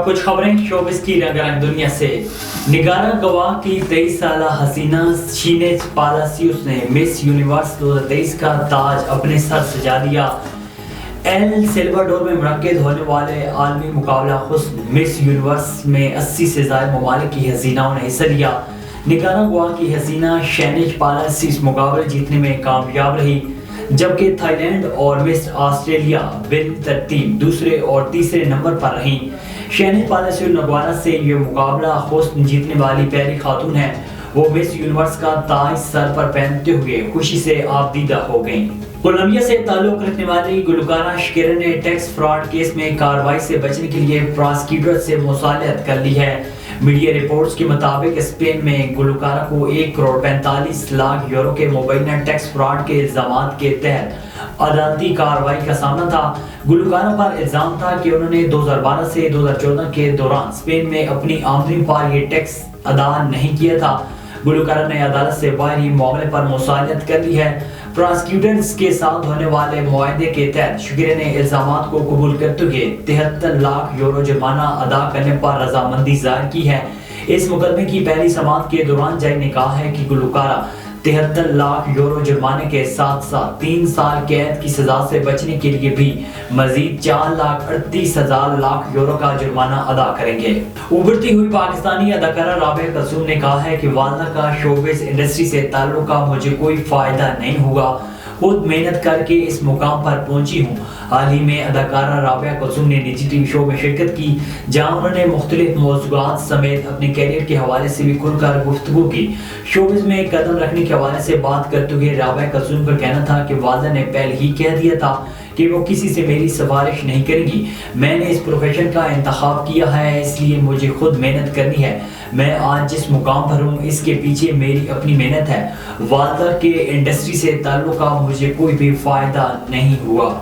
اب کچھ خبریں شوبز کی رنگ رنگ دنیا سے۔ نگارہ گواہ کی 23 سالہ حسینہ شینیز پالیسیوس نے مس یونیورس 2023 کا تاج اپنے سر سجا لیا۔ ایل سیلواڈور میں منعقد ہونے والے عالمی مقابلہ حسن مس یونیورس میں 80 سے زائد ممالک کی حسیناؤں نے حصہ لیا۔ نگارہ گواہ کی حسینہ شینیز پالیسیوس مقابلہ جیتنے میں کامیاب رہی، جبکہ تھائی لینڈ اور مس آسٹریلیا بالترتیب دوسرے اور تیسرے نمبر پر رہیں۔ شینیز پالیسیوس نگوانا سے یہ مقابلہ حسن جیتنے والی پہلی خاتون ہیں۔ وہ مس یونیورس کا تاج سر پر پہنتے ہوئے خوشی سے آبدیدہ ہو گئیں۔ کولمبیا سے تعلق رکھنے والی گلوکارہ شکیرا نے ٹیکس فراڈ کیس میں کارروائی سے بچنے کے لیے پراسیکیوٹر سے مصالحت کر لی ہے۔ میڈیا رپورٹس کے مطابق اسپین میں گلوکارہ کو 1.45 کروڑ کے مبینہ ٹیکس فراڈ کے الزامات کے تحت عدالتی کارروائی کا سامنا تھا۔ گلوکارہ پر الزام تھا کہ انہوں نے 2012 سے 2014 کے دوران اسپین میں اپنی آمدنی پر یہ ٹیکس ادا نہیں کیا تھا۔ گلوکارہ نے عدالت سے باہر ہی معاملے پر مصالحت کر لی ہے۔ پراسیکیوٹرز کے ساتھ ہونے والے معاہدے کے تحت شکیرا نے الزامات کو قبول کرتے ہوئے 73 لاکھ یورو جرمانہ ادا کرنے پر رضامندی ظاہر کی ہے۔ اس مقدمے کی پہلی سماعت کے دوران جج نے کہا ہے کہ گلوکارہ 73 لاکھ یورو جرمانے کے ساتھ ساتھ 3 سال قید کی سزا سے بچنے کے لیے بھی مزید 4,38,000 لاکھ یورو کا جرمانہ ادا کریں گے۔ ابھرتی ہوئی پاکستانی اداکارہ رابعہ کلثوم نے کہا ہے کہ والدہ کا شوبز انڈسٹری سے تعلق کا مجھے کوئی فائدہ نہیں ہوگا، خود محنت کر کے اس مقام پر پہنچی ہوں۔ حال ہی میں اداکارہ رابعہ کلثوم نے نجی ٹی وی شو میں شرکت کی، جہاں انہوں نے مختلف موضوعات سمیت اپنے کیریئر کے حوالے سے بھی کھل کر گفتگو کی۔ شوبز میں قدم رکھنے کے حوالے سے بات کرتے ہوئے رابعہ کلثوم کا کہنا تھا کہ والدہ نے پہلے ہی کہہ دیا تھا کہ وہ کسی سے میری سفارش نہیں کریں گی۔ میں نے اس پروفیشن کا انتخاب کیا ہے، اس لیے مجھے خود محنت کرنی ہے۔ میں آج جس مقام پر ہوں اس کے پیچھے میری اپنی محنت ہے۔ والدہ کے انڈسٹری سے تعلق کا مجھے کوئی بھی فائدہ نہیں ہوا۔